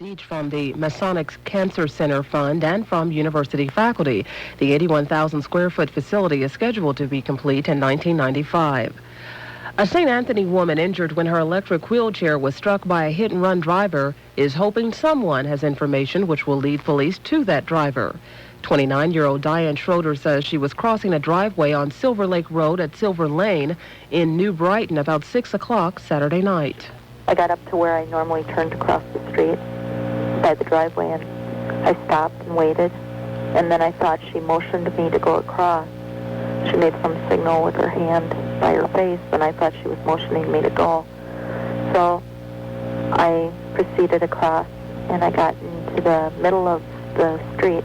Each from the Masonic Cancer Center Fund and from university faculty. The 81,000 square foot facility is scheduled to be complete in 1995. A St. Anthony woman injured when her electric wheelchair was struck by a hit-and-run driver is hoping someone has information which will lead police to that driver. 29-year-old Diane Schroeder says she was crossing a driveway on Silver Lake Road at Silver Lane in New Brighton about 6 o'clock Saturday night. I got up to where I normally turn to cross the street by the driveway, and I stopped and waited, and then I thought she motioned me to go across. She made some signal with her hand by her face, and I thought she was motioning me to go. So I proceeded across, and I got into the middle of the street.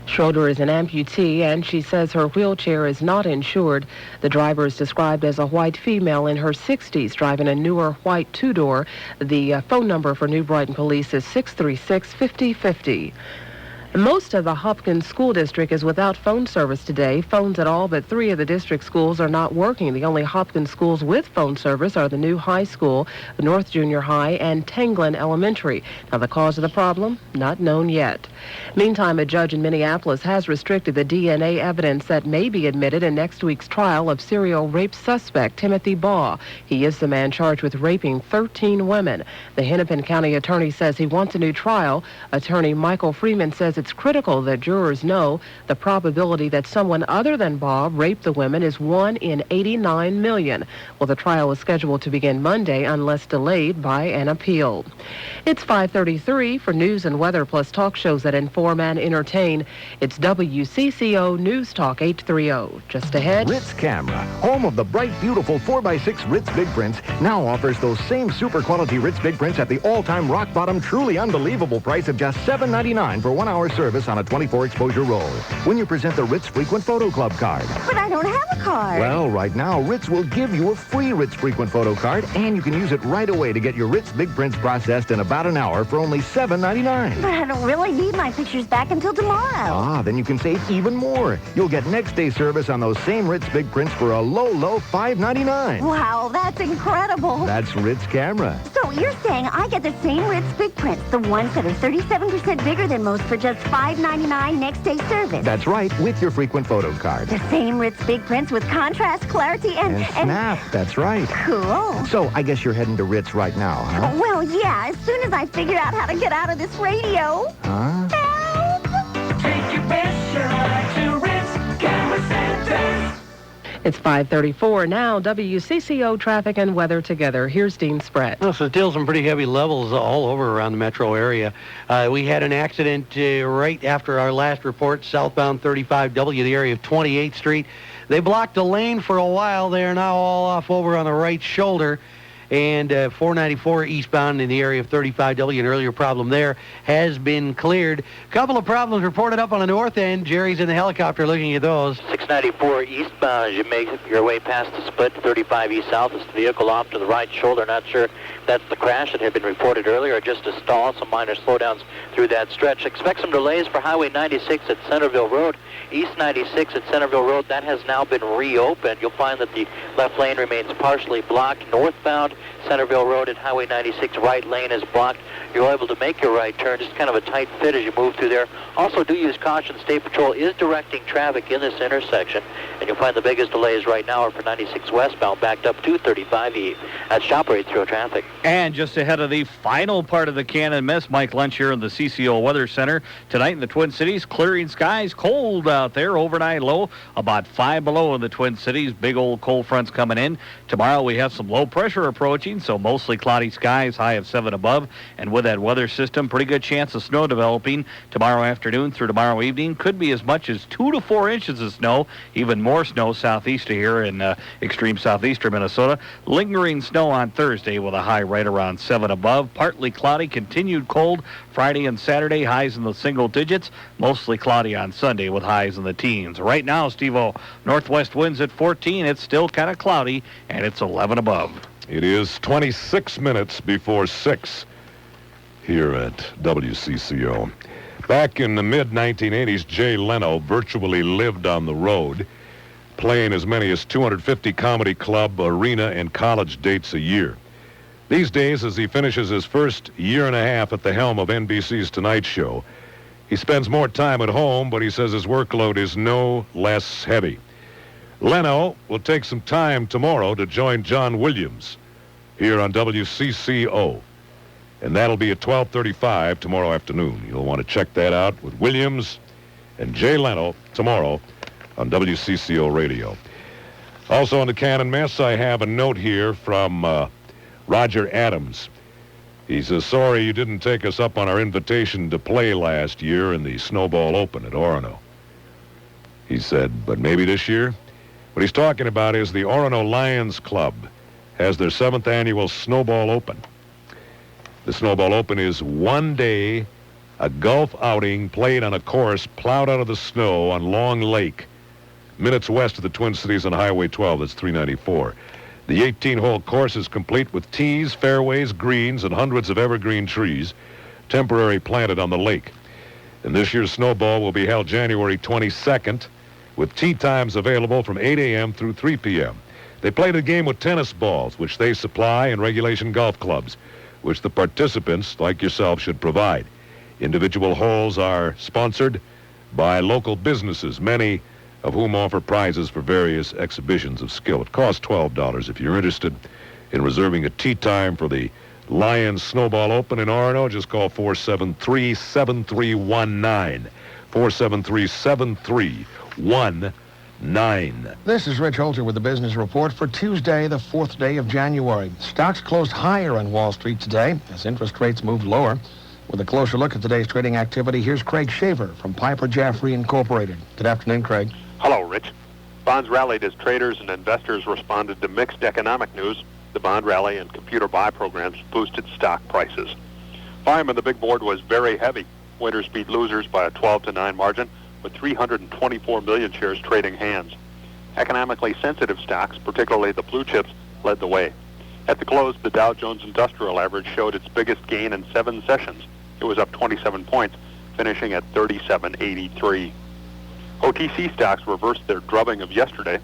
Schroeder is an amputee, and she says her wheelchair is not insured. The driver is described as a white female in her 60s, driving a newer white two-door. The phone number for New Brighton Police is 636-5050. Most of the Hopkins School District is without phone service today. Phones at all but 3 of the district schools are not working. The only Hopkins schools with phone service are the new high school, the North Junior High, and Tanglin Elementary. Now, the cause of the problem, not known yet. Meantime, a judge in Minneapolis has restricted the DNA evidence that may be admitted in next week's trial of serial rape suspect Timothy Baugh. He is the man charged with raping 13 women. The Hennepin County attorney says he wants a new trial. Attorney Michael Freeman says it's critical that jurors know the probability that someone other than Baugh raped the women is 1 in 89 million. Well, the trial is scheduled to begin Monday unless delayed by an appeal. It's 5:33 for news and weather plus talk shows that inform and entertain. It's WCCO News Talk 830. Just ahead. Ritz Camera, home of the bright, beautiful 4x6 Ritz Big Prints, now offers those same super quality Ritz Big Prints at the all-time rock bottom, truly unbelievable price of just $7.99 for 1 hour service on a 24 exposure roll when you present the Ritz Frequent Photo Club card. But I don't have a card. Well, right now, Ritz will give you a free Ritz Frequent Photo card, and you can use it right away to get your Ritz Big Prints processed in about an hour for only $7.99. But I don't really need my pictures back until tomorrow. Then you can save even more. You'll get next day service on those same Ritz Big Prints for a low $5.99. Wow, that's incredible. That's Ritz Camera. So you're saying I get the same Ritz Big Prints, the ones that are 37% bigger than most, for just $5.99 next day service? That's right, with your frequent photo card. The same Ritz Big Prints with contrast, clarity, and snap. That's right. Cool. So I guess you're heading to Ritz right now, huh? Well, yeah, as soon as I figure out how to get out of this radio. Huh? Help! Take your best shot to Ritz Camera Center. It's 5:34 now. WCCO traffic and weather together. Here's Dean Spratt. Well, so still some pretty heavy levels all over around the metro area. We had an accident right after our last report, southbound 35W, the area of 28th Street. They blocked a lane for a while. They are now all off over on the right shoulder. And 494 eastbound in the area of 35W, an earlier problem there, has been cleared. A couple of problems reported up on the north end. Jerry's in the helicopter looking at those. 694 eastbound as you make your way past the split, 35 east south. This vehicle off to the right shoulder. Not sure if that's the crash that had been reported earlier or just a stall. Some minor slowdowns through that stretch. Expect some delays for Highway 96 at Centerville Road. East 96 at Centerville Road, that has now been reopened. You'll find that the left lane remains partially blocked. Northbound Centerville Road and Highway 96 right lane is blocked. You're able to make your right turn, just kind of a tight fit as you move through there. Also, do use caution. State Patrol is directing traffic in this intersection, and you'll find the biggest delays right now are for 96 westbound, backed up to 35E. That's Shop Rate Through Traffic. And just ahead of the final part of the Cannon Miss, Mike Lunch here in the CCO Weather Center. Tonight in the Twin Cities, clearing skies, cold out there, overnight low, about 5 below in the Twin Cities. Big old cold fronts coming in. Tomorrow we have some low pressure approaching, so mostly cloudy skies, high of 7 above. And with that weather system, pretty good chance of snow developing tomorrow afternoon through tomorrow evening. Could be as much as 2 to 4 inches of snow, even more snow southeast of here in extreme southeastern Minnesota. Lingering snow on Thursday with a high right around 7 above. Partly cloudy, continued cold Friday and Saturday, highs in the single digits. Mostly cloudy on Sunday with highs in the teens. Right now, Steve-O, northwest winds at 14. It's still kind of cloudy, and it's 11 above. It is 26 minutes before 6 here at WCCO. Back in the mid-1980s, Jay Leno virtually lived on the road, playing as many as 250 comedy club, arena, and college dates a year. These days, as he finishes his first year and a half at the helm of NBC's Tonight Show, he spends more time at home, but he says his workload is no less heavy. Leno will take some time tomorrow to join John Williams here on WCCO. And that'll be at 12:35 tomorrow afternoon. You'll want to check that out with Williams and Jay Leno tomorrow on WCCO Radio. Also on the Cannon Mess, I have a note here from Roger Adams. He says, sorry you didn't take us up on our invitation to play last year in the Snowball Open at Orono. He said, but maybe this year? What he's talking about is the Orono Lions Club has their 7th annual Snowball Open. The Snowball Open is one day, a golf outing played on a course plowed out of the snow on Long Lake, minutes west of the Twin Cities on Highway 12. That's 394. The 18-hole course is complete with tees, fairways, greens, and hundreds of evergreen trees, temporarily planted on the lake. And this year's Snowball will be held January 22nd, with tee times available from 8 a.m. through 3 p.m. They play the game with tennis balls, which they supply, and regulation golf clubs, which the participants, like yourself, should provide. Individual holes are sponsored by local businesses, many of whom offer prizes for various exhibitions of skill. It costs $12 if you're interested in reserving a tee time for the Lions Snowball Open in Orono. Just call 473-7319. 473-7319. This is Rich Holter with the Business Report for Tuesday, the 4th day of January. Stocks closed higher on Wall Street today as interest rates moved lower. With a closer look at today's trading activity, here's Craig Shaver from Piper Jaffray Incorporated. Good afternoon, Craig. Hello, Rich. Bonds rallied as traders and investors responded to mixed economic news. The bond rally and computer buy programs boosted stock prices. Volume on the big board was very heavy. Winners beat losers by a 12-9 margin, with 324 million shares trading hands. Economically sensitive stocks, particularly the blue chips, led the way. At the close, the Dow Jones Industrial Average showed its biggest gain in 7 sessions. It was up 27 points, finishing at 3783. OTC stocks reversed their drubbing of yesterday.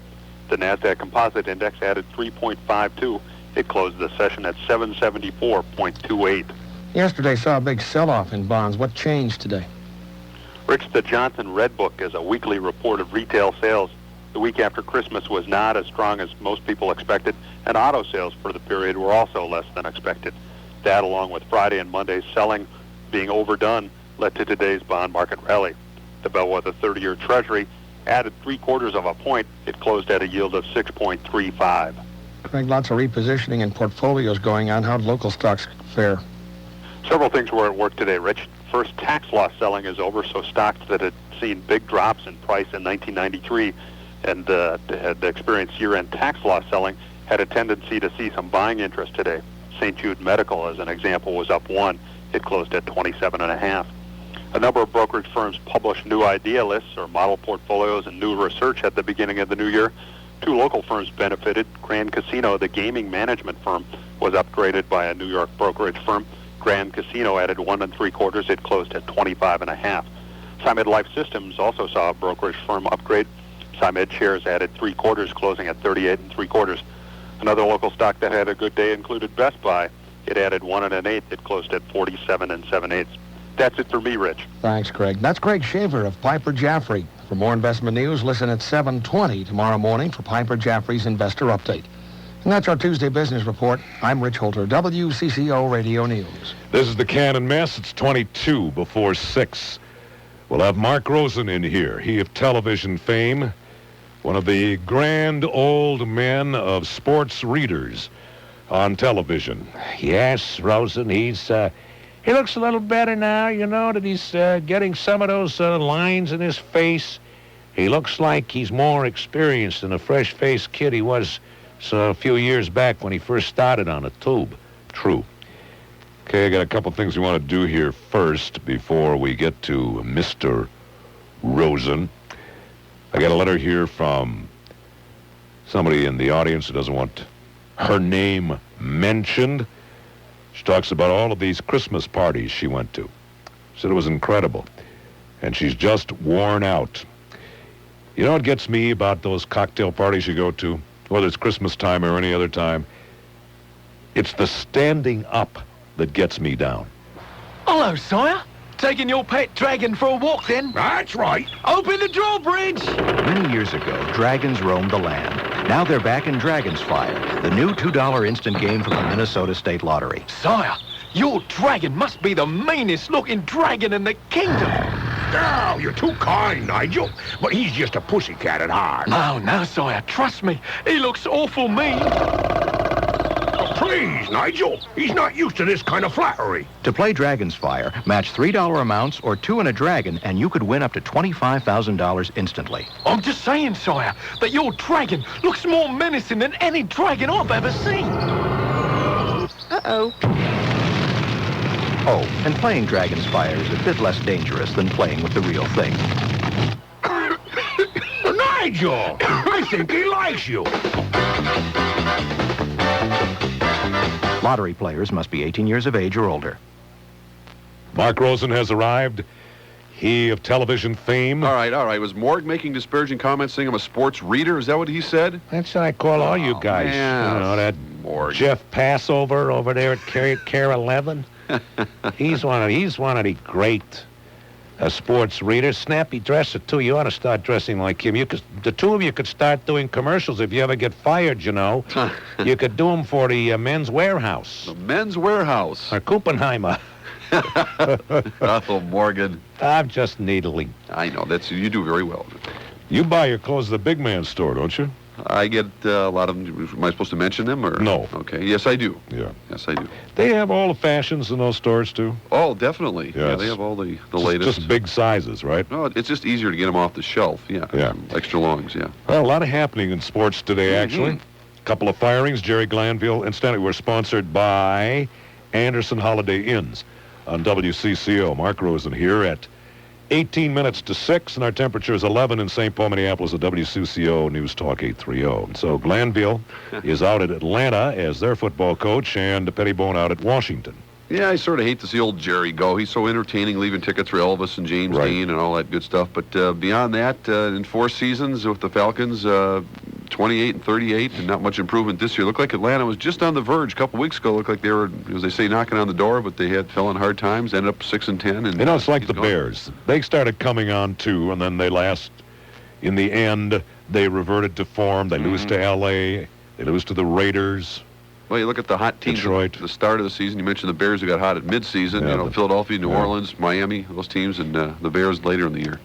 The NASDAQ Composite Index added 3.52. It closed the session at 774.28. Yesterday saw a big sell-off in bonds. What changed today? Rich, the Johnson Red Book is a weekly report of retail sales. The week after Christmas was not as strong as most people expected, and auto sales for the period were also less than expected. That, along with Friday and Monday's selling being overdone, led to today's bond market rally. The bellwether 30-year Treasury added 0.75 of a point. It closed at a yield of 6.35. Craig, lots of repositioning and portfolios going on. How'd local stocks fare? Several things were at work today, Rich. First, tax loss selling is over, so stocks that had seen big drops in price in 1993 and had experienced year-end tax loss selling had a tendency to see some buying interest today. St. Jude Medical, as an example, was up 1. It closed at 27.5. A number of brokerage firms published new idea lists or model portfolios and new research at the beginning of the new year. 2 local firms benefited. Grand Casino, the gaming management firm, was upgraded by a New York brokerage firm. Grand Casino added 1 3/4. It closed at 25.5. Symed Life Systems also saw a brokerage firm upgrade. Symed shares added 3/4, closing at 38 3/4. Another local stock that had a good day included Best Buy. It added 1 1/8. It closed at 47 7/8. That's it for me, Rich. Thanks, Craig. That's Craig Shaver of Piper Jaffray. For more investment news, listen at 7:20 tomorrow morning for Piper Jaffray's Investor Update. And that's our Tuesday Business Report. I'm Rich Holter, WCCO Radio News. This is the Cannon Mess. It's 22 before 6. We'll have Mark Rosen in here. He of television fame, one of the grand old men of sports readers on television. Yes, Rosen, he looks a little better now, you know, that he's getting some of those lines in his face. He looks like he's more experienced than a fresh-faced kid he was a few years back when he first started on a tube. True. Okay, I got a couple things we want to do here first before we get to Mr. Rosen. I got a letter here from somebody in the audience who doesn't want her name mentioned. She talks about all of these Christmas parties she went to. Said it was incredible. And she's just worn out. You know what gets me about those cocktail parties you go to, whether it's Christmas time or any other time? It's the standing up that gets me down. Hello, sire. Taking your pet dragon for a walk, then? That's right. Open the drawbridge! Many years ago, dragons roamed the land. Now they're back in Dragon's Fire, the new $2 instant game from the Minnesota State Lottery. Sire, your dragon must be the meanest-looking dragon in the kingdom. Oh, you're too kind, Nigel. But he's just a pussycat at heart. No, sire. Trust me. He looks awful mean. Please, Nigel. He's not used to this kind of flattery. To play Dragon's Fire, match $3 amounts or 2 in a dragon, and you could win up to $25,000 instantly. I'm just saying, sire, that your dragon looks more menacing than any dragon I've ever seen. Uh-oh. Oh, and playing Dragon's Fire is a bit less dangerous than playing with the real thing. Nigel! I think he likes you. Lottery players must be 18 years of age or older. Mark Rosen has arrived. He of television fame. All right. Was Morg making disparaging comments saying I'm a sports reader? Is that what he said? That's what I call all you guys. Man. You know, that Morg. Jeff Passover over there at Care 11. He's one of the great sports readers. Snappy dresser, too. You ought to start dressing like him. The two of you could start doing commercials if you ever get fired, you know. You could do them for the Men's Warehouse. The Men's Warehouse. Or Kuppenheimer. Oh, Morgan. I'm just needling. I know. You do very well. You buy your clothes at the big man store, don't you? I get a lot of them. Am I supposed to mention them? Or No. Okay. Yes, I do. Yeah. Yes, I do. They have all the fashions in those stores, too? Oh, definitely. Yes. Yeah, they have all the latest. Just big sizes, right? No, it's just easier to get them off the shelf. Yeah. Extra longs, yeah. Well, a lot of happening in sports today, actually. A couple of firings. Jerry Glanville. Incidentally, we're sponsored by Anderson Holiday Inns on WCCO. Mark Rosen here at 18 minutes to 6, and our temperature is 11 in St. Paul, Minneapolis at WCCO News Talk 830. So Glanville is out at Atlanta as their football coach, and Pettibone out at Washington. Yeah, I sort of hate to see old Jerry go. He's so entertaining, leaving tickets for Elvis and James Dean and all that good stuff. But beyond that, in 4 seasons with the Falcons, 28 and 38, and not much improvement this year. Looked like Atlanta was just on the verge a couple weeks ago. Looked like they were, as they say, knocking on the door, but they fell on hard times. Ended up 6 and 10. And it's like the Bears. They started coming on too, and then in the end, they reverted to form. They lose to L.A. They lose to the Raiders. Well, you look at the hot teams at the start of the season. You mentioned the Bears who got hot at midseason. Yeah, Philadelphia, New Orleans, Miami, those teams, and the Bears later in the year.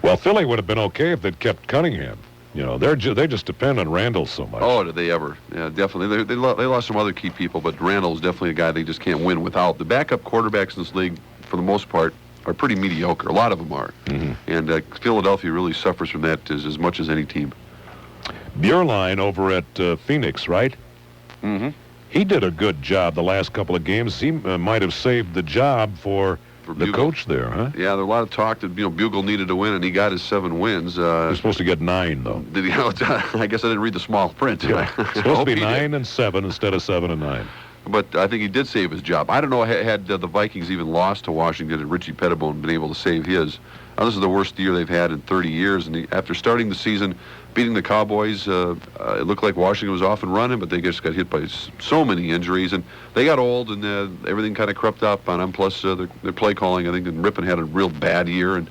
Well, Philly would have been okay if they'd kept Cunningham. You know, they just depend on Randall so much. Oh, did they ever? Yeah, definitely. They lost some other key people, but Randall's definitely a guy they just can't win without. The backup quarterbacks in this league, for the most part, are pretty mediocre. A lot of them are. And Philadelphia really suffers from that as much as any team. Bierlein over at Phoenix, right? He did a good job the last couple of games. He might have saved the job for the coach there, huh? Yeah, there's a lot of talk that Bugle needed to win, and he got his 7 wins. They're supposed to get 9, though. Did he? I guess I didn't read the small print. Yeah. It's supposed to be 9 and 7 instead of 7 and 9. But I think he did save his job. I don't know had the Vikings even lost to Washington and Richie Pettibone been able to save his. This is the worst year they've had in 30 years. And after starting the season, beating the Cowboys, it looked like Washington was off and running, but they just got hit by so many injuries. And they got old, and everything kind of crept up on them. Plus, their play calling, I think, and Rippon had a real bad year. And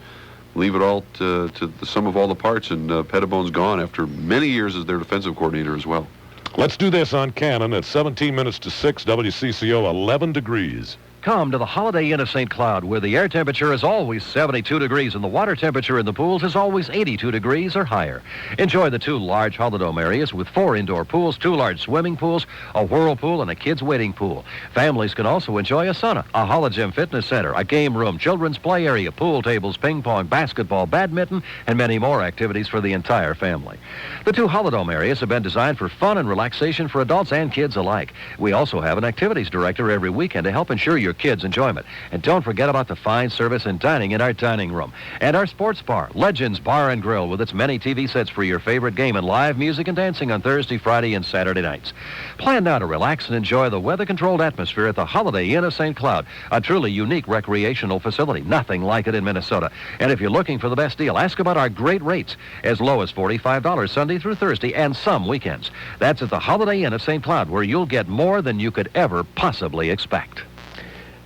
leave it all to the sum of all the parts. And Pettibone's gone after many years as their defensive coordinator as well. Let's do this on Cannon at 17 minutes to 6, WCCO, 11 degrees. Come to the Holiday Inn of St. Cloud, where the air temperature is always 72 degrees and the water temperature in the pools is always 82 degrees or higher. Enjoy the 2 large holidome areas with 4 indoor pools, 2 large swimming pools, a whirlpool, and a kids' wading pool. Families can also enjoy a sauna, a Hologym fitness center, a game room, children's play area, pool tables, ping pong, basketball, badminton, and many more activities for the entire family. The 2 holidome areas have been designed for fun and relaxation for adults and kids alike. We also have an activities director every weekend to help ensure your your kids' enjoyment. And don't forget about the fine service and dining in our dining room. And our sports bar, Legends Bar and Grill, with its many TV sets for your favorite game and live music and dancing on Thursday, Friday, and Saturday nights. Plan now to relax and enjoy the weather-controlled atmosphere at the Holiday Inn of St. Cloud, a truly unique recreational facility. Nothing like it in Minnesota. And if you're looking for the best deal, ask about our great rates, as low as $45 Sunday through Thursday and some weekends. That's at the Holiday Inn of St. Cloud, where you'll get more than you could ever possibly expect.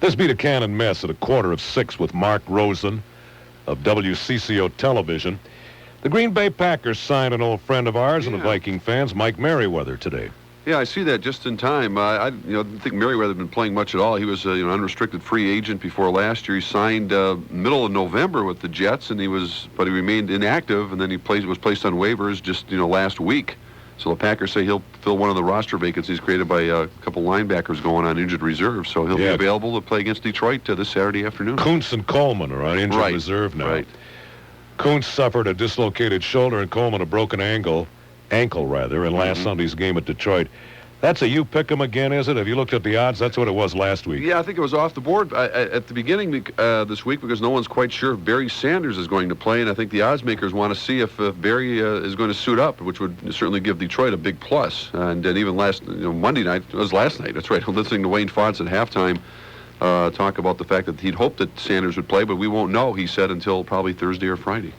This be the Cannon Mess at 5:45 with Mark Rosen of WCCO Television. The Green Bay Packers signed an old friend of ours and the Viking fans, Mike Merriweather, today. Yeah, I see that just in time. I didn't think Merriweather had been playing much at all. He was an unrestricted free agent before last year. He signed middle of November with the Jets, but he remained inactive, and then he was placed on waivers just last week. So the Packers say he'll fill one of the roster vacancies created by a couple linebackers going on injured reserve. So he'll be available to play against Detroit this Saturday afternoon. Kuntz and Coleman are on injured reserve now. Right. Kuntz suffered a dislocated shoulder and Coleman a broken ankle in last Sunday's game at Detroit. That's a you pick 'em again, is it? Have you looked at the odds? That's what it was last week. Yeah, I think it was off the board at the beginning this week because no one's quite sure if Barry Sanders is going to play, and I think the odds makers want to see if Barry is going to suit up, which would certainly give Detroit a big plus. And even last Monday night, it was last night, that's right, I'm listening to Wayne Fonts at halftime talk about the fact that he'd hoped that Sanders would play, but we won't know, he said, until probably Thursday or Friday.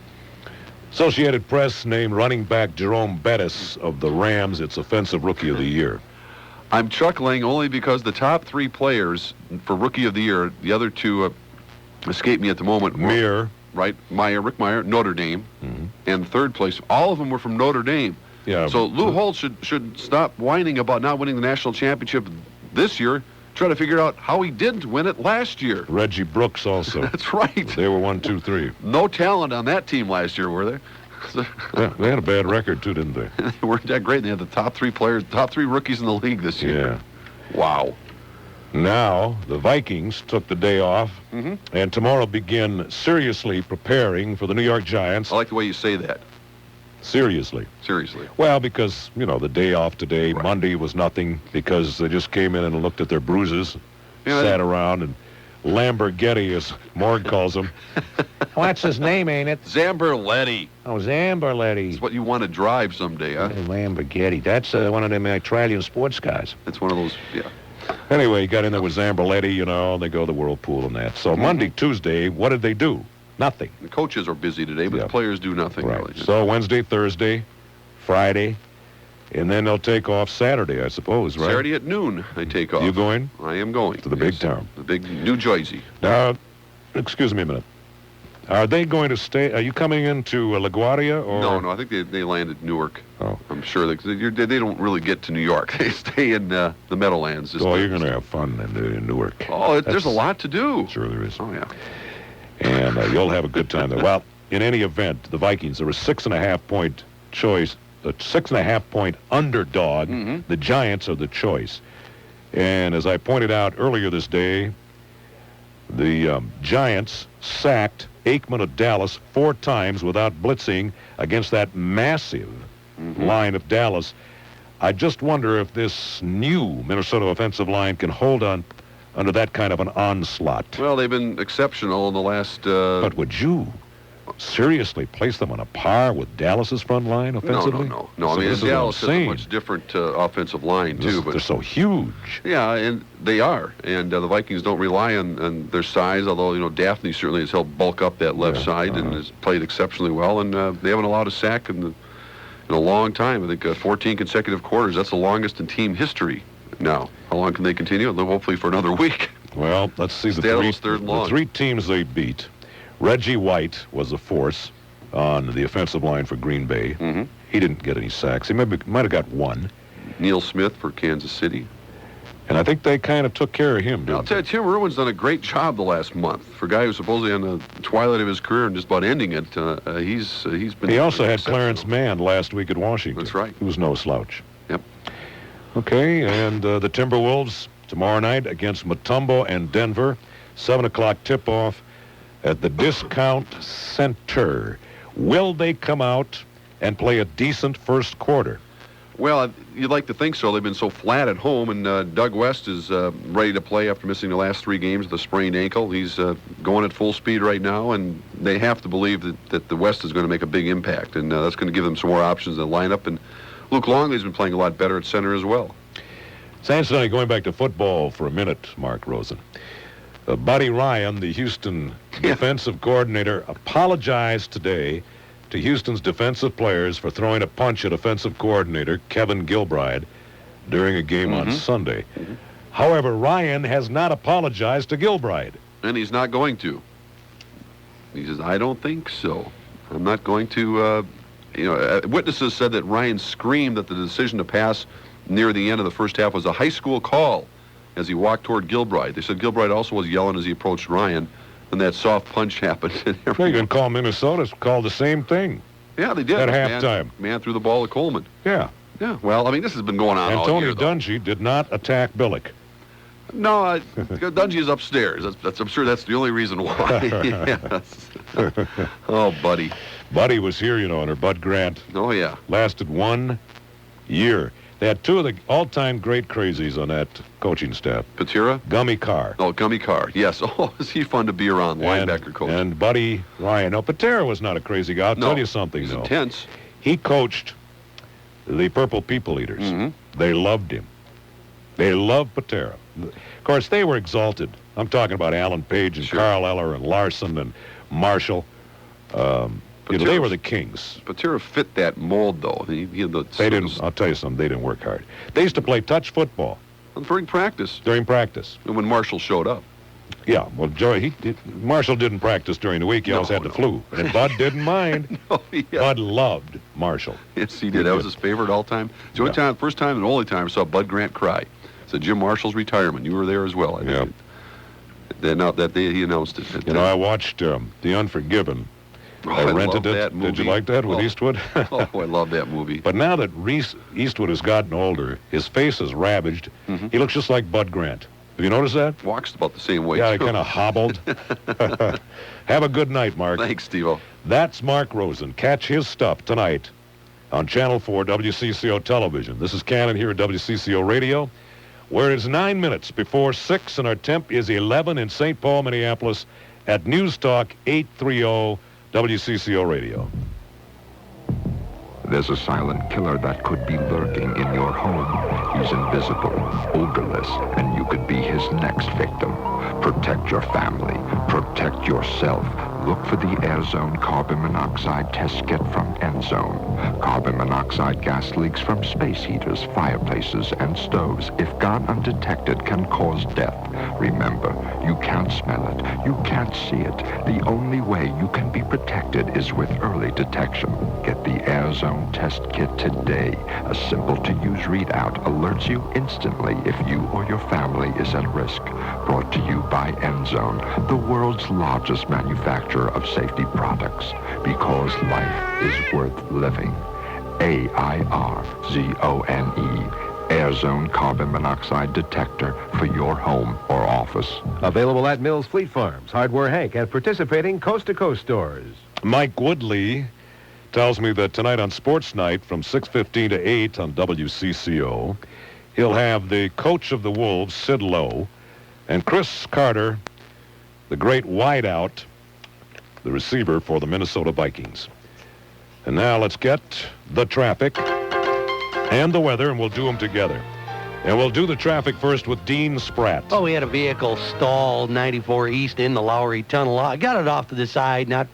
Associated Press named running back Jerome Bettis of the Rams its Offensive Rookie of the Year. I'm chuckling only because the top three players for Rookie of the Year, the other two escape me at the moment. Rick Meyer, Notre Dame, and third place. All of them were from Notre Dame. Yeah. So Lou Holtz should stop whining about not winning the national championship this year. Try to figure out how he didn't win it last year. Reggie Brooks also. That's right. They were 1, 2, 3. No talent on that team last year, were they? Yeah, they had a bad record too, didn't they? They weren't that great. They had the top three rookies in the league this year. Yeah. Wow. Now, the Vikings took the day off, and tomorrow begin seriously preparing for the New York Giants. I like the way you say that. Seriously. Well, because, the day off today, Monday was nothing because they just came in and looked at their bruises, sat around, and Lamborghini, as Morg calls him. What's his name, ain't it? Zamberletti. Oh, Zamberletti. It's what you want to drive someday, huh? Lamborghini. That's one of them Italian sports cars. It's one of those, yeah. Anyway, he got in there with Zamberletti, they go to the Whirlpool and that. So Monday, Tuesday, what did they do? Nothing. The coaches are busy today, but the players do nothing, really. So Wednesday, Thursday, Friday, and then they'll take off Saturday, I suppose, right? Saturday at noon, they take off. You going? I am going. To the big town. The big New Jersey. Now, excuse me a minute. Are they going to stay? Are you coming into LaGuardia? Or? No, I think they land at Newark. Oh. I'm sure they don't really get to New York. They stay in the Meadowlands. You're going to have fun in Newark. Oh, there's a lot to do. Sure there is. Oh, yeah. And you'll have a good time there. Well, in any event, the Vikings are a 6.5-point choice, a 6.5-point underdog. The Giants are the choice. And as I pointed out earlier this day, the Giants sacked Aikman of Dallas 4 times without blitzing against that massive line of Dallas. I just wonder if this new Minnesota offensive line can hold on under that kind of an onslaught. Well, they've been exceptional in the last... But would you seriously place them on a par with Dallas's front line offensively? No. So I mean, Dallas has a much different offensive line, too. But they're so huge. Yeah, and they are. And the Vikings don't rely on their size, although, Daphne certainly has helped bulk up that left side and has played exceptionally well. And they haven't allowed a sack in a long time. I think 14 consecutive quarters. That's the longest in team history now. How long can they continue? Hopefully for another week. Well, let's see the 3 teams they beat. Reggie White was a force on the offensive line for Green Bay. He didn't get any sacks. He might have got 1. Neil Smith for Kansas City. And I think they kind of took care of him, I'll tell you, Tim Irwin's done a great job the last month. For a guy who's supposedly on the twilight of his career and just about ending it, he's been... He also had Clarence Mann last week at Washington. That's right. He was no slouch. Yep. Okay, and the Timberwolves tomorrow night against Mutombo and Denver. 7 o'clock tip-off at the Discount Center. Will they come out and play a decent first quarter? Well, you'd like to think so. They've been so flat at home, and Doug West is ready to play after missing the last 3 games with a sprained ankle. He's going at full speed right now, and they have to believe that the West is going to make a big impact, and that's going to give them some more options in the lineup. And Luke Longley's been playing a lot better at center as well. Cincinnati, going back to football for a minute, Mark Rosen. Buddy Ryan, the Houston defensive coordinator, apologized today to Houston's defensive players for throwing a punch at offensive coordinator Kevin Gilbride during a game on Sunday. However, Ryan has not apologized to Gilbride. And he's not going to. He says, I don't think so. I'm not going to, witnesses said that Ryan screamed that the decision to pass near the end of the first half was a high school call as he walked toward Gilbride. They said Gilbride also was yelling as he approached Ryan, and that soft punch happened. Well, you can call Minnesota, called the same thing. Yeah, they did. At halftime. Man threw the ball to Coleman. Yeah. Yeah, well, I mean, this has been going on and all Tony year, though. Dungy did not attack Billick. No, Dungy is upstairs. I'm sure that's the only reason why. Yes. Oh, Buddy. Buddy was here, under Bud Grant. Oh, yeah. Lasted 1 year. They had 2 of the all-time great crazies on that coaching staff. Patera? Gummy Carr. Oh, Gummy Carr. Yes. Oh, is he fun to be around, linebacker coach. And Buddy Ryan. No, Patera was not a crazy guy. I'll tell you something, he's though. Intense. He coached the Purple People Eaters. They loved him. They loved Patera. Of course, they were exalted. I'm talking about Alan Page and Carl Eller and Larson and Marshall. They were the kings. Patera fit that mold, though. They didn't. I'll tell you something. They didn't work hard. They used to play touch football. During practice. During practice. And when Marshall showed up. Yeah. Well, Marshall didn't practice during the week. He always had the flu. And Bud didn't mind. Bud loved Marshall. Yes, he did. That was his favorite all time. It's the only time, first time and only time I saw Bud Grant cry. It's Jim Marshall's retirement. You were there as well. Yeah. That day he announced it. I watched The Unforgiven. I rented it. That movie. Did you like that with Eastwood? Oh, I love that movie. But now that Reese Eastwood has gotten older, his face is ravaged. He looks just like Bud Grant. Have you noticed that? Walks about the same way. Yeah, he kind of hobbled. Have a good night, Mark. Thanks, Steve-O. That's Mark Rosen. Catch his stuff tonight on Channel 4 WCCO Television. This is Cannon here at WCCO Radio, where it's 9 minutes before 6, and our temp is 11 in St. Paul, Minneapolis, at News Talk 830 WCCO Radio. There's a silent killer that could be lurking in your home. He's invisible, odorless, and you could be his next victim. Protect your family. Protect yourself. Look for the Airzone carbon monoxide test kit from Enzone. Carbon monoxide gas leaks from space heaters, fireplaces, and stoves, if gone undetected, can cause death. Remember, you can't smell it. You can't see it. The only way you can be protected is with early detection. Get the Airzone test kit today. A simple-to-use readout alerts you instantly if you or your family is at risk. Brought to you by Enzone, the world's largest manufacturer of safety products, because life is worth living. AIRZONE, Airzone Carbon Monoxide Detector for your home or office. Available at Mills Fleet Farms, Hardware Hank, and participating coast-to-coast stores. Mike Woodley tells me that tonight on Sports Night from 6:15 to 8 on WCCO, he'll have the coach of the Wolves, Sid Lowe, and Chris Carter, the great wideout, the receiver for the Minnesota Vikings. And now let's get the traffic and the weather, and we'll do them together. And we'll do the traffic first with Dean Spratt. Oh, we had a vehicle stalled 94 East in the Lowry Tunnel. I got it off to the side, not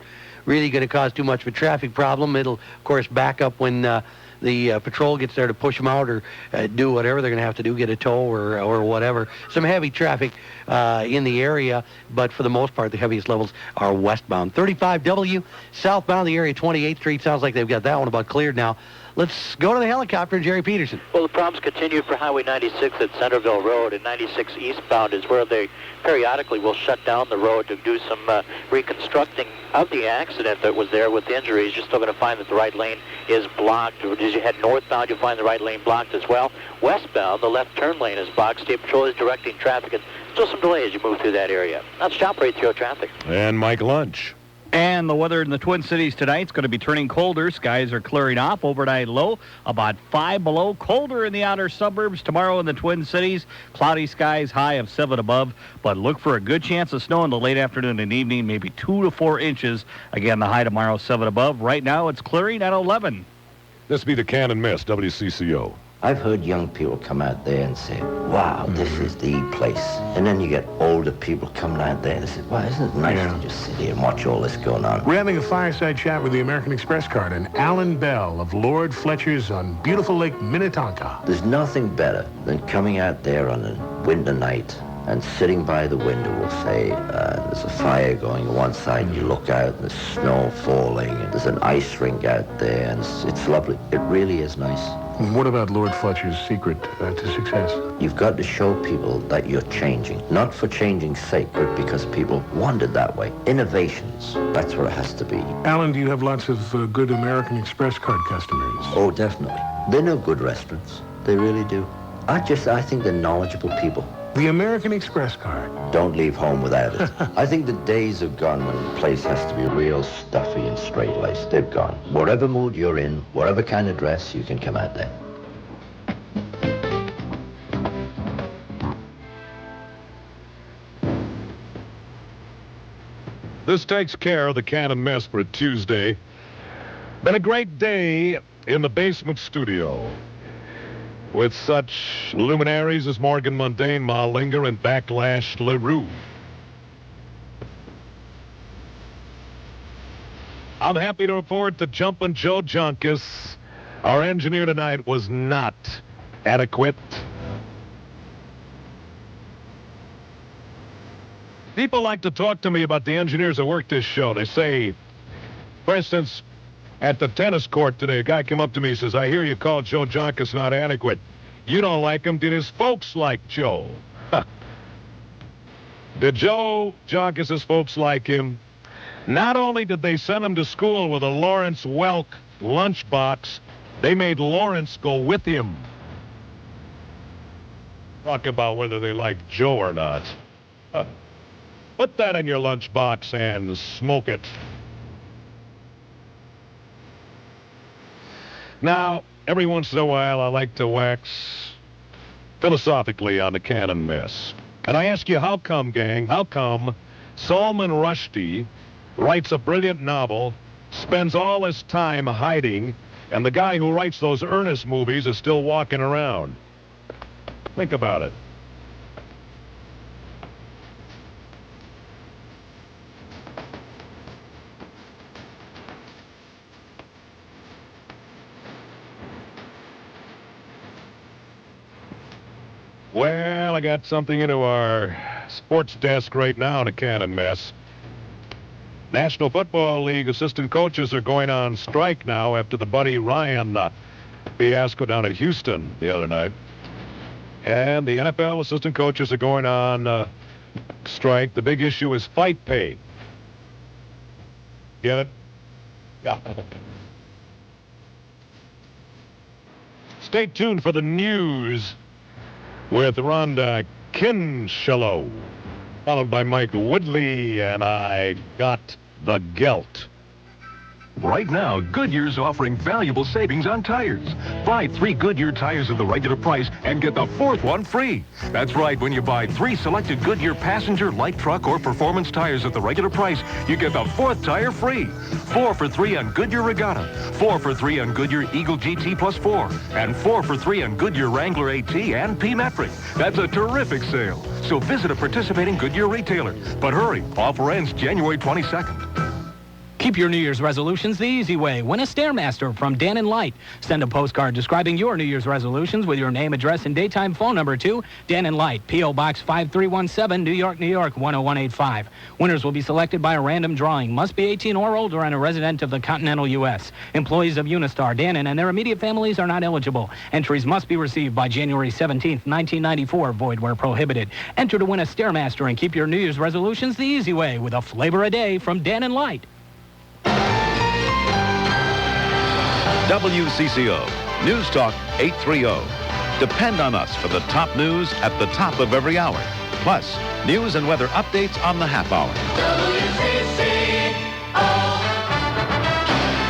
really going to cause too much of a traffic problem. It'll, of course, back up when the patrol gets there to push them out or do whatever they're going to have to do, get a tow or whatever. Some heavy traffic in the area, but for the most part, the heaviest levels are westbound. 35W, southbound, the area 28th Street. Sounds like they've got that one about cleared now. Let's go to the helicopter, Jerry Peterson. Well, the problems continue for Highway 96 at Centerville Road, and 96 eastbound is where they periodically will shut down the road to do some reconstructing of the accident that was there with injuries. You're still going to find that the right lane is blocked. As you head northbound, you'll find the right lane blocked as well. Westbound, the left turn lane is blocked. State Patrol is directing traffic, and still some delay as you move through that area. That's Chop 830 traffic. And Mike Lunch. And the weather in the Twin Cities tonight is going to be turning colder. Skies are clearing off. Overnight low, about 5 below. Colder in the outer suburbs. Tomorrow in the Twin Cities, cloudy skies, high of 7 above. But look for a good chance of snow in the late afternoon and evening, maybe 2 to 4 inches. Again, the high tomorrow, 7 above. Right now, it's clearing at 11. This be the Cannon Miss, WCCO. I've heard young people come out there and say, wow, this is the place. And then you get older people coming out there and say, wow, isn't it nice to just sit here and watch all this going on? We're having a fireside chat with the American Express card and Alan Bell of Lord Fletcher's on beautiful Lake Minnetonka. There's nothing better than coming out there on a winter night and sitting by the window, we'll say, there's a fire going on one side, and you look out, and there's snow falling, and there's an ice rink out there, and it's lovely. It really is nice. What about Lord Fletcher's secret to success? You've got to show people that you're changing, not for changing's sake, but because people want it that way. Innovations, that's what it has to be. Alan, do you have lots of good American Express card customers? Oh, definitely. They know good restaurants. They really do. I think they're knowledgeable people. The American Express card. Don't leave home without it. I think the days are gone when the place has to be real stuffy and straight-laced. They've gone. Whatever mood you're in, whatever kind of dress, you can come out there. This takes care of the Cannon Miss for Tuesday. Been a great day in the basement studio, with such luminaries as Morgan Mundane, Ma Linger, and Backlash LaRue. I'm happy to report that Jumpin' Joe Junkus, our engineer tonight, was not adequate. People like to talk to me about the engineers that work this show. They say, for instance, at the tennis court today, a guy came up to me and says, I hear you call Joe Junkus not adequate. You don't like him. Did his folks like Joe? Did Joe Junkus's folks like him? Not only did they send him to school with a Lawrence Welk lunchbox, they made Lawrence go with him. Talk about whether they like Joe or not. Put that in your lunchbox and smoke it. Now, every once in a while, I like to wax philosophically on the Cannon Miss. And I ask you, how come, gang, how come Salman Rushdie writes a brilliant novel, spends all his time hiding, and the guy who writes those earnest movies is still walking around? Think about it. Well, I got something into our sports desk right now in a Cannon Mess. National Football League assistant coaches are going on strike now after the Buddy Ryan fiasco down at Houston the other night. And the NFL assistant coaches are going on strike. The big issue is fight pay. Get it? Yeah. Stay tuned for the news with Rhonda Kinshello, followed by Mike Woodley, and I got the gelt. Right now, Goodyear's offering valuable savings on tires. Buy 3 Goodyear tires at the regular price and get the 4th one free. That's right, when you buy 3 selected Goodyear passenger, light truck, or performance tires at the regular price, you get the 4th tire free. 4 for 3 on Goodyear Regatta, 4 for 3 on Goodyear Eagle GT Plus 4, and 4 for 3 on Goodyear Wrangler AT and P-Metric. That's a terrific sale. So visit a participating Goodyear retailer. But hurry, offer ends January 22nd. Keep your New Year's resolutions the easy way. Win a Stairmaster from Dan and Light. Send a postcard describing your New Year's resolutions with your name, address, and daytime phone number to Dan and Light, P.O. Box 5317, New York, New York, 10185. Winners will be selected by a random drawing. Must be 18 or older and a resident of the continental U.S. Employees of Unistar, Dannon, and their immediate families are not eligible. Entries must be received by January 17th, 1994, void where prohibited. Enter to win a Stairmaster and keep your New Year's resolutions the easy way with a flavor a day from Dan and Light. WCCO, News Talk 830. Depend on us for the top news at the top of every hour. Plus, news and weather updates on the half hour. WCCO.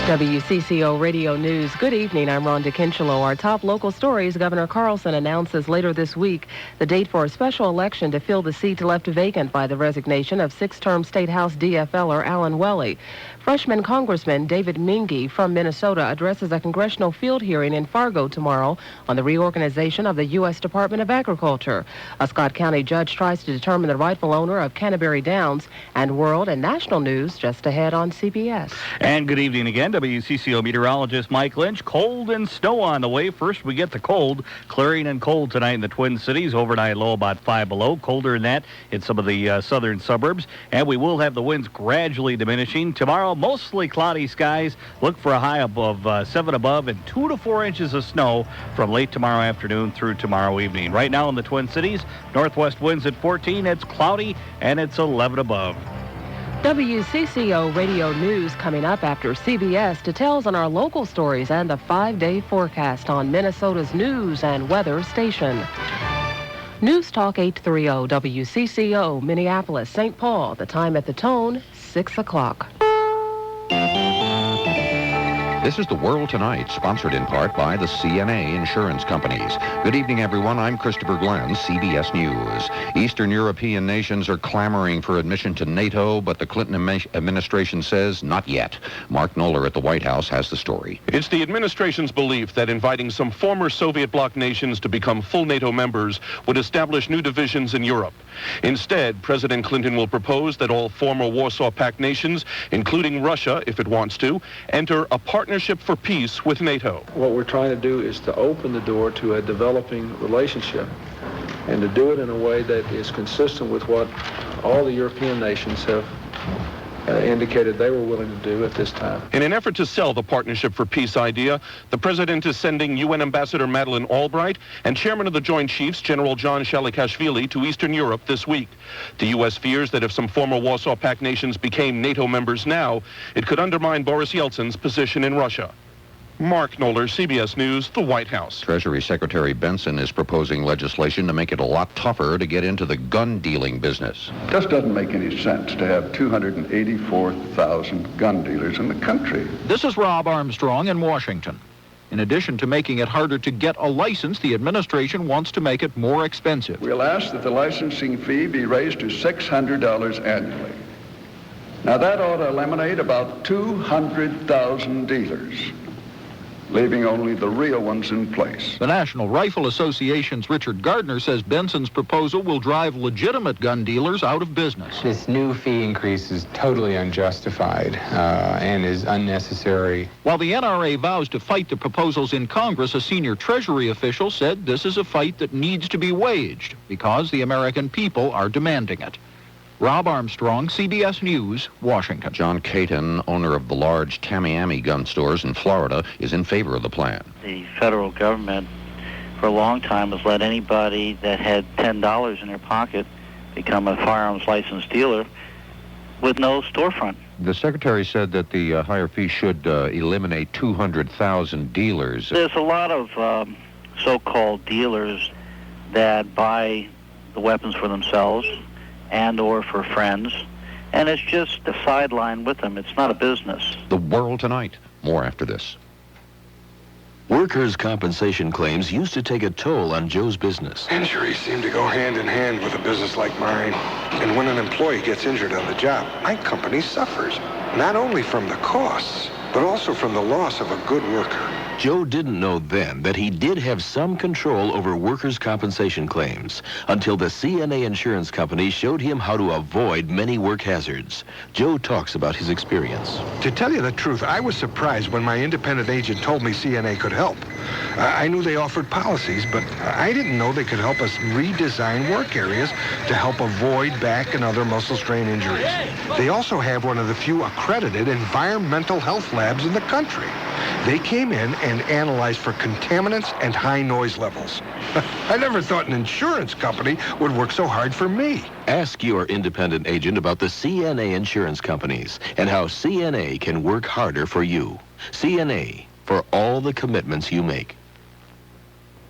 WCCO Radio News. Good evening. I'm Rhonda Kinchelow. Our top local stories. Governor Carlson announces later this week the date for a special election to fill the seat left vacant by the resignation of six-term State House DFLer Alan Welly. Freshman Congressman David Mingy from Minnesota addresses a congressional field hearing in Fargo tomorrow on the reorganization of the U.S. Department of Agriculture. A Scott County judge tries to determine the rightful owner of Canterbury Downs. And world and national news just ahead on CBS. And good evening again. WCCO meteorologist Mike Lynch. Cold and snow on the way. First, we get the cold. Clearing and cold tonight in the Twin Cities. Overnight low about 5 below. Colder than that in some of the southern suburbs. And we will have the winds gradually diminishing. Tomorrow, mostly cloudy skies. Look for a high above 7 above and 2 to 4 inches of snow from late tomorrow afternoon through tomorrow evening. Right now in the Twin Cities, northwest winds at 14. It's cloudy and it's 11 above. WCCO Radio News coming up after CBS. Details on our local stories and the 5-day forecast on Minnesota's news and weather station. News Talk 830 WCCO, Minneapolis, St. Paul. The time at the tone, 6 o'clock. This is The World Tonight, sponsored in part by the CNA Insurance Companies. Good evening, everyone. I'm Christopher Glenn, CBS News. Eastern European nations are clamoring for admission to NATO, but the Clinton administration says not yet. Mark Knoller at the White House has the story. It's the administration's belief that inviting some former Soviet bloc nations to become full NATO members would establish new divisions in Europe. Instead, President Clinton will propose that all former Warsaw Pact nations, including Russia, if it wants to, enter a partnership for peace with NATO. What we're trying to do is to open the door to a developing relationship and to do it in a way that is consistent with what all the European nations have indicated they were willing to do at this time. In an effort to sell the Partnership for Peace idea, the president is sending UN Ambassador Madeleine Albright and Chairman of the Joint Chiefs, General John Shalikashvili, to Eastern Europe this week. The U.S. fears that if some former Warsaw Pact nations became NATO members now, it could undermine Boris Yeltsin's position in Russia. Mark Knoller, CBS News, the White House. Treasury Secretary Benson is proposing legislation to make it a lot tougher to get into the gun dealing business. It just doesn't make any sense to have 284,000 gun dealers in the country. This is Rob Armstrong in Washington. In addition to making it harder to get a license, the administration wants to make it more expensive. We'll ask that the licensing fee be raised to $600 annually. Now that ought to eliminate about 200,000 dealers, leaving only the real ones in place. The National Rifle Association's Richard Gardner says Benson's proposal will drive legitimate gun dealers out of business. This new fee increase is totally unjustified and is unnecessary. While the NRA vows to fight the proposals in Congress, a senior Treasury official said this is a fight that needs to be waged because the American people are demanding it. Rob Armstrong, CBS News, Washington. John Caton, owner of the large Tamiami gun stores in Florida, is in favor of the plan. The federal government for a long time has let anybody that had $10 in their pocket become a firearms licensed dealer with no storefront. The secretary said that the higher fee should eliminate 200,000 dealers. There's a lot of so-called dealers that buy the weapons for themselves and or for friends, and it's just a sideline with them. It's not a business. The World Tonight. More after this. Workers' compensation claims used to take a toll on Joe's business. Injuries seem to go hand in hand with a business like mine. And when an employee gets injured on the job, my company suffers. Not only from the costs, but also from the loss of a good worker. Joe didn't know then that he did have some control over workers' compensation claims until the CNA Insurance Company showed him how to avoid many work hazards. Joe talks about his experience. To tell you the truth, I was surprised when my independent agent told me CNA could help. I knew they offered policies, but I didn't know they could help us redesign work areas to help avoid back and other muscle strain injuries. They also have one of the few accredited environmental health labs in the country. They came in and analyzed for contaminants and high noise levels. I never thought an insurance company would work so hard for me. Ask your independent agent about the CNA Insurance Companies and how CNA can work harder for you. CNA, for all the commitments you make.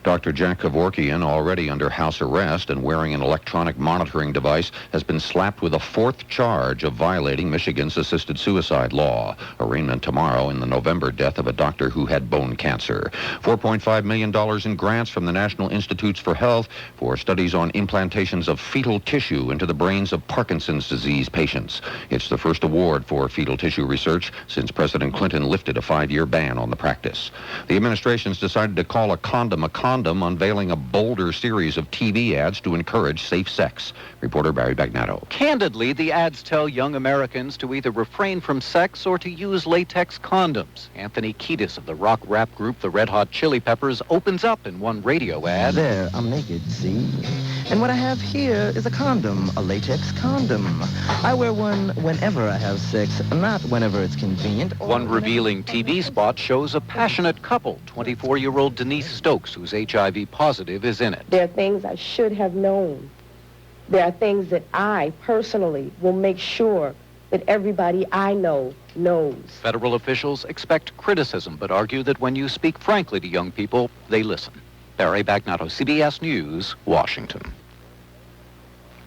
Dr. Jack Kevorkian, already under house arrest and wearing an electronic monitoring device, has been slapped with a fourth charge of violating Michigan's assisted suicide law. Arraignment tomorrow in the November death of a doctor who had bone cancer. $4.5 million in grants from the National Institutes for Health for studies on implantations of fetal tissue into the brains of Parkinson's disease patients. It's the first award for fetal tissue research since President Clinton lifted a 5-year ban on the practice. The administration's decided to call a condom a condom, unveiling a bolder series of TV ads to encourage safe sex. Reporter Barry Bagnato. Candidly, the ads tell young Americans to either refrain from sex or to use latex condoms. Anthony Kiedis of the rock rap group The Red Hot Chili Peppers opens up in one radio ad. There, I'm naked, see? And what I have here is a condom, a latex condom. I wear one whenever I have sex, not whenever it's convenient. One revealing TV spot shows a passionate couple. 24-year-old Denise Stokes, who's HIV positive, is in it. There are things I should have known. There are things that I personally will make sure that everybody I know knows. Federal officials expect criticism, but argue that when you speak frankly to young people, they listen. Barry Bagnato, CBS News, Washington.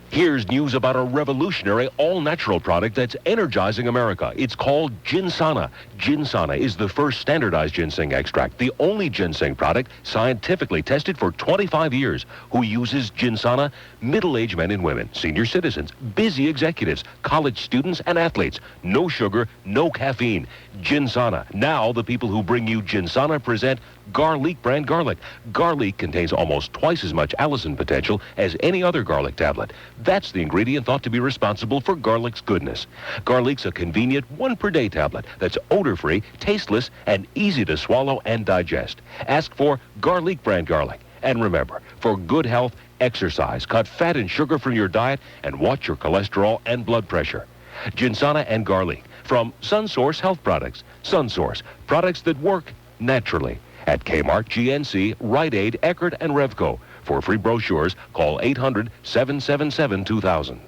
Here's news about a revolutionary all-natural product that's energizing America. It's called Ginsana. Ginsana is the first standardized ginseng extract, the only ginseng product scientifically tested for 25 years. Who uses Ginsana? Middle-aged men and women, senior citizens, busy executives, college students, and athletes. No sugar, no caffeine. Ginsana. Now the people who bring you Ginsana present Garlic brand garlic. Garlic contains almost twice as much allicin potential as any other garlic tablet. That's the ingredient thought to be responsible for garlic's goodness. Garlic's a convenient 1-per-day tablet that's odor-free, tasteless, and easy to swallow and digest. Ask for Garlic brand garlic. And remember, for good health, exercise, cut fat and sugar from your diet, and watch your cholesterol and blood pressure. Ginsana and Garlic from SunSource Health Products. SunSource, products that work naturally. At Kmart, GNC, Rite Aid, Eckerd, and Revco. For free brochures, call 800-777-2000.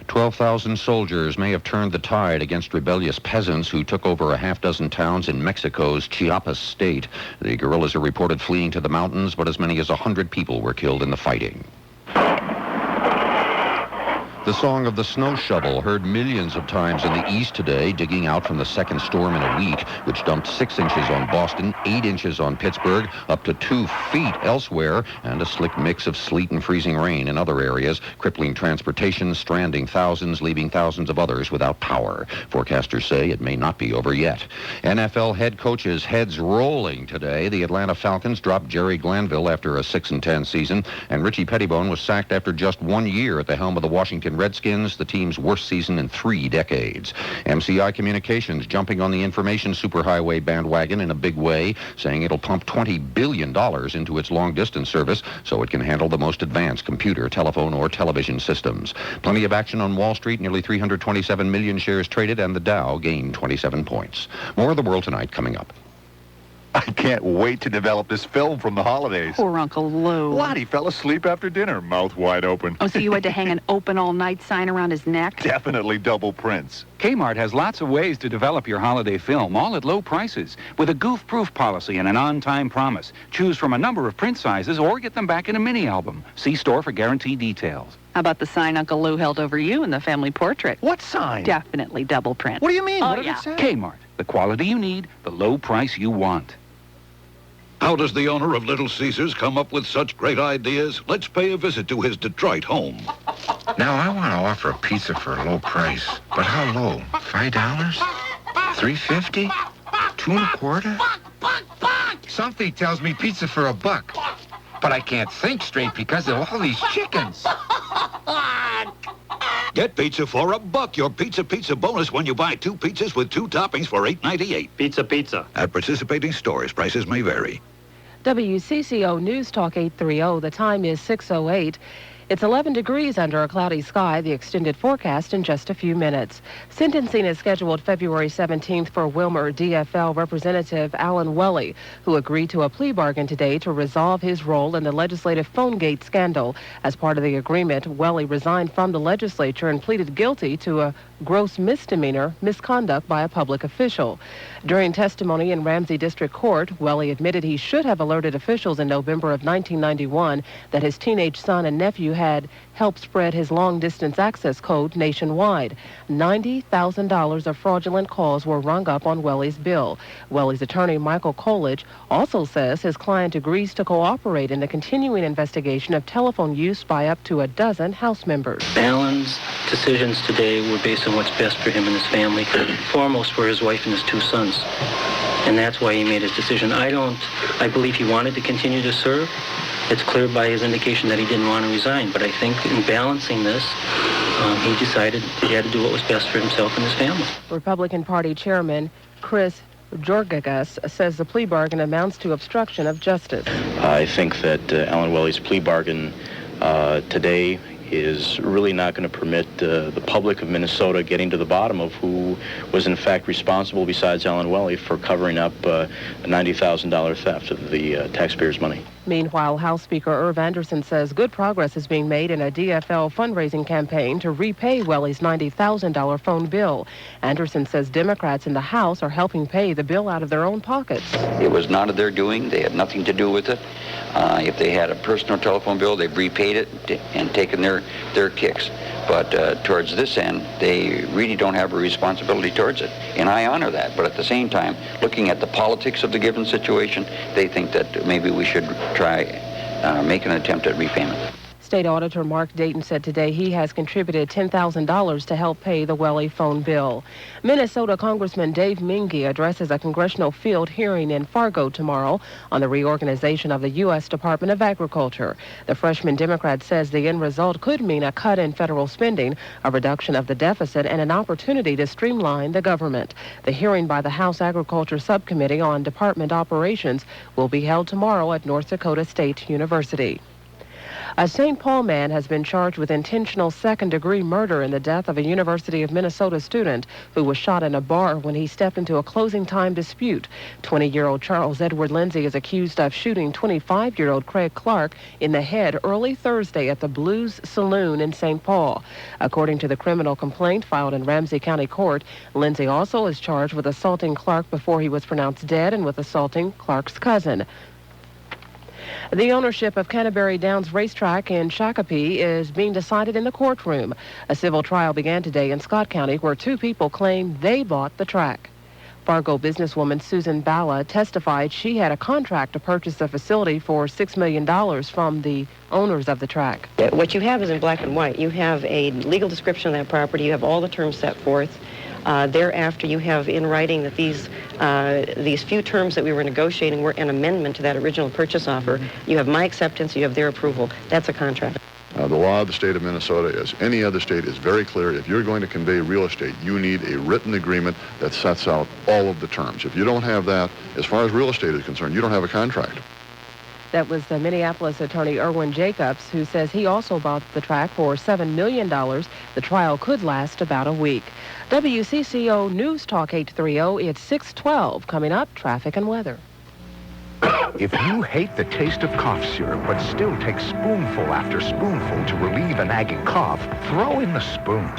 12,000 soldiers may have turned the tide against rebellious peasants who took over a half-dozen towns in Mexico's Chiapas state. The guerrillas are reported fleeing to the mountains, but as many as 100 people were killed in the fighting. The song of the snow shovel heard millions of times in the east today, digging out from the second storm in a week, which dumped 6 inches on Boston, 8 inches on Pittsburgh, up to 2 feet elsewhere, and a slick mix of sleet and freezing rain in other areas, crippling transportation, stranding thousands, leaving thousands of others without power. Forecasters say it may not be over yet. NFL head coaches' heads rolling today. The Atlanta Falcons dropped Jerry Glanville after a 6-10 season, and Richie Pettibone was sacked after just 1 year at the helm of the Washington Redskins, the team's worst season in 3 decades. MCI Communications jumping on the information superhighway bandwagon in a big way, saying it'll pump $20 billion into its long-distance service so it can handle the most advanced computer, telephone, or television systems. Plenty of action on Wall Street, nearly 327 million shares traded, and the Dow gained 27 points. More of the world tonight coming up. I can't wait to develop this film from the holidays. Poor Uncle Lou. Lottie fell asleep after dinner, mouth wide open. Oh, so you had to hang an open all night sign around his neck? Definitely double prints. Kmart has lots of ways to develop your holiday film, all at low prices. With a goof-proof policy and an on-time promise. Choose from a number of print sizes or get them back in a mini-album. See store for guaranteed details. How about the sign Uncle Lou held over you in the family portrait? What sign? Definitely double print. What do you mean? Oh, What did yeah. it say? Kmart. The quality you need, the low price you want. How does the owner of Little Caesars come up with such great ideas? Let's pay a visit to his Detroit home. Now, I want to offer a pizza for a low price. But how low? $5? $3.50? $2.25? Something tells me pizza for $1. But I can't think straight because of all these chickens. Get pizza for $1. Your pizza bonus when you buy 2 pizzas with 2 toppings for $8.98. Pizza. At participating stores, prices may vary. WCCO News Talk 830. The time is 6:08. It's 11 degrees under a cloudy sky. The extended forecast in just a few minutes. Sentencing is scheduled February 17th for Wilmer DFL Representative Alan Welly, who agreed to a plea bargain today to resolve his role in the legislative PhoneGate scandal. As part of the agreement, Welly resigned from the legislature and pleaded guilty to a gross misdemeanor, misconduct by a public official. During testimony in Ramsey District Court, Welly admitted he should have alerted officials in November of 1991 that his teenage son and nephew had helped spread his long-distance access code nationwide. $90,000 of fraudulent calls were rung up on Welly's bill. Welly's attorney, Michael Coolidge, also says his client agrees to cooperate in the continuing investigation of telephone use by up to a dozen House members. Alan's decisions today were based on what's best for him and his family, foremost for his wife and his two sons. And that's why he made his decision. I believe he wanted to continue to serve. It's clear by his indication that he didn't want to resign. But I think in balancing this, he decided he had to do what was best for himself and his family. Republican Party Chairman Chris Georgagas says the plea bargain amounts to obstruction of justice. I think that Alan Welly's plea bargain today is really not going to permit the public of Minnesota getting to the bottom of who was in fact responsible, besides Alan Welly, for covering up a $90,000 theft of the taxpayers' money. Meanwhile, House Speaker Irv Anderson says good progress is being made in a DFL fundraising campaign to repay Welly's $90,000 phone bill. Anderson says Democrats in the House are helping pay the bill out of their own pockets. It was not of their doing. They had nothing to do with it. If they had a personal telephone bill, they've repaid it and taken their kicks. But towards this end, they really don't have a responsibility towards it. And I honor that. But at the same time, looking at the politics of the given situation, they think that maybe we should try make an attempt at repayment. State Auditor Mark Dayton said today he has contributed $10,000 to help pay the Welly phone bill. Minnesota Congressman Dave Minge addresses a congressional field hearing in Fargo tomorrow on the reorganization of the U.S. Department of Agriculture. The freshman Democrat says the end result could mean a cut in federal spending, a reduction of the deficit, and an opportunity to streamline the government. The hearing by the House Agriculture Subcommittee on Department Operations will be held tomorrow at North Dakota State University. A St. Paul man has been charged with intentional second-degree murder in the death of a University of Minnesota student who was shot in a bar when he stepped into a closing time dispute. 20-year-old Charles Edward Lindsay is accused of shooting 25-year-old Craig Clark in the head early Thursday at the Blues Saloon in St. Paul. According to the criminal complaint filed in Ramsey County Court, Lindsay also is charged with assaulting Clark before he was pronounced dead and with assaulting Clark's cousin. The ownership of Canterbury Downs Racetrack in Shakopee is being decided in the courtroom. A civil trial began today in Scott County where two people claim they bought the track. Fargo businesswoman Susan Bala testified she had a contract to purchase the facility for $6 million from the owners of the track. What you have is in black and white. You have a legal description of that property. You have all the terms set forth. Thereafter, you have in writing that these few terms that we were negotiating were an amendment to that original purchase offer. You have my acceptance, you have their approval. That's a contract. The law of the state of Minnesota, as any other state, is very clear. If you're going to convey real estate, you need a written agreement that sets out all of the terms. If you don't have that, as far as real estate is concerned, you don't have a contract. That was the Minneapolis attorney Erwin Jacobs, who says he also bought the track for $7 million. The trial could last about a week. WCCO News Talk 830, it's 6:12. Coming up, traffic and weather. If you hate the taste of cough syrup but still take spoonful after spoonful to relieve a nagging cough, throw in the spoon.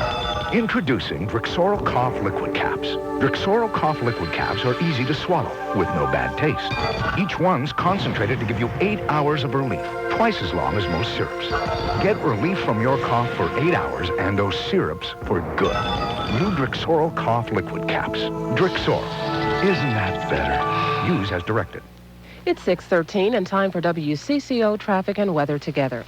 Introducing Drixoral Cough Liquid Caps. Drixoral Cough Liquid Caps are easy to swallow with no bad taste. Each one's concentrated to give you 8 hours of relief, twice as long as most syrups. Get relief from your cough for 8 hours and those syrups for good. New Drixoral Cough Liquid Caps. Drixoral. Isn't that better? Use as directed. It's 6:13 and time for WCCO traffic and weather together.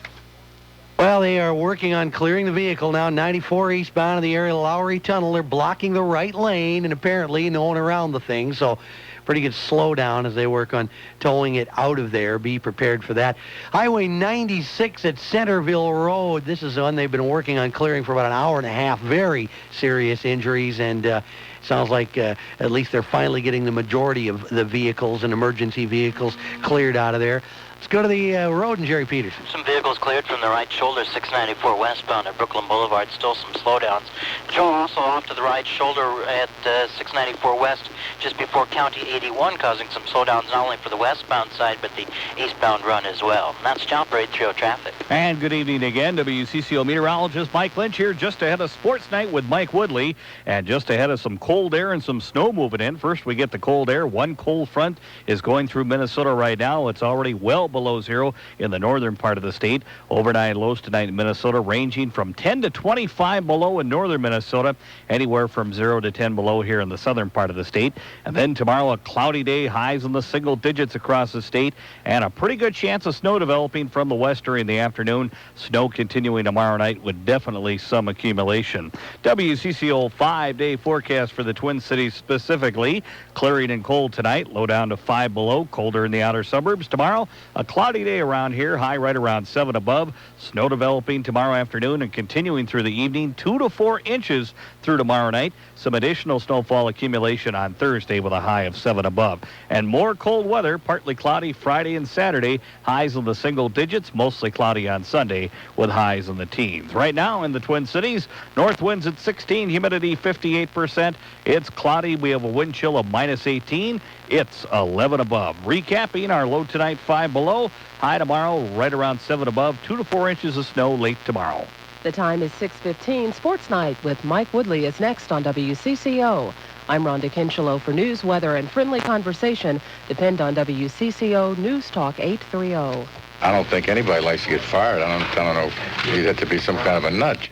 Well, they are working on clearing the vehicle now. 94 eastbound of the area of Lowry Tunnel. They're blocking the right lane and apparently no one around the thing. So pretty good slowdown as they work on towing it out of there. Be prepared for that. Highway 96 at Centerville Road. This is one they've been working on clearing for about an hour and a half. Very serious injuries, and sounds like at least they're finally getting the majority of the vehicles and emergency vehicles cleared out of there. Let's go to the road and Jerry Peterson. Some vehicles cleared from the right shoulder, 694 westbound at Brooklyn Boulevard. Still some slowdowns. Joe also off to the right shoulder at 694 west, just before County 81, causing some slowdowns not only for the westbound side, but the eastbound run as well. And that's Chopper 830 traffic. And good evening again. WCCO meteorologist Mike Lynch here, just ahead of Sports Night with Mike Woodley, and just ahead of some cold air and some snow moving in. First, we get the cold air. One cold front is going through Minnesota right now. It's already well below zero in the northern part of the state. Overnight lows tonight in Minnesota ranging from 10 to 25 below in northern Minnesota, anywhere from 0 to 10 below here in the southern part of the state. And then tomorrow, a cloudy day, highs in the single digits across the state, and a pretty good chance of snow developing from the west during the afternoon. Snow continuing tomorrow night with definitely some accumulation. WCCO 5-day forecast for the Twin Cities specifically. Clearing and cold tonight, low down to 5 below, colder in the outer suburbs. Tomorrow, a cloudy day around here, high right around 7 above. Snow developing tomorrow afternoon and continuing through the evening, 2 to 4 inches through tomorrow night. Some additional snowfall accumulation on Thursday with a high of 7 above. And more cold weather, partly cloudy Friday and Saturday. Highs in the single digits, mostly cloudy on Sunday with highs in the teens. Right now in the Twin Cities, north winds at 16, humidity 58%. It's cloudy. We have a wind chill of -18. It's 11 above. Recapping, our low tonight 5 below. High tomorrow right around 7 above. 2 to 4 inches of snow late tomorrow. The time is 6:15. Sports Night with Mike Woodley is next on WCCO. I'm Rhonda Kinchelow for news, weather, and friendly conversation. Depend on WCCO News Talk 830. I don't think anybody likes to get fired. I don't know. You'd have to be some kind of a nut.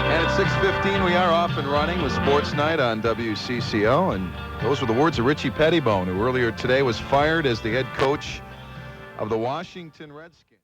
And at 6:15, we are off and running with Sports Night on WCCO. And those were the words of Richie Pettibone, who earlier today was fired as the head coach of the Washington Redskins.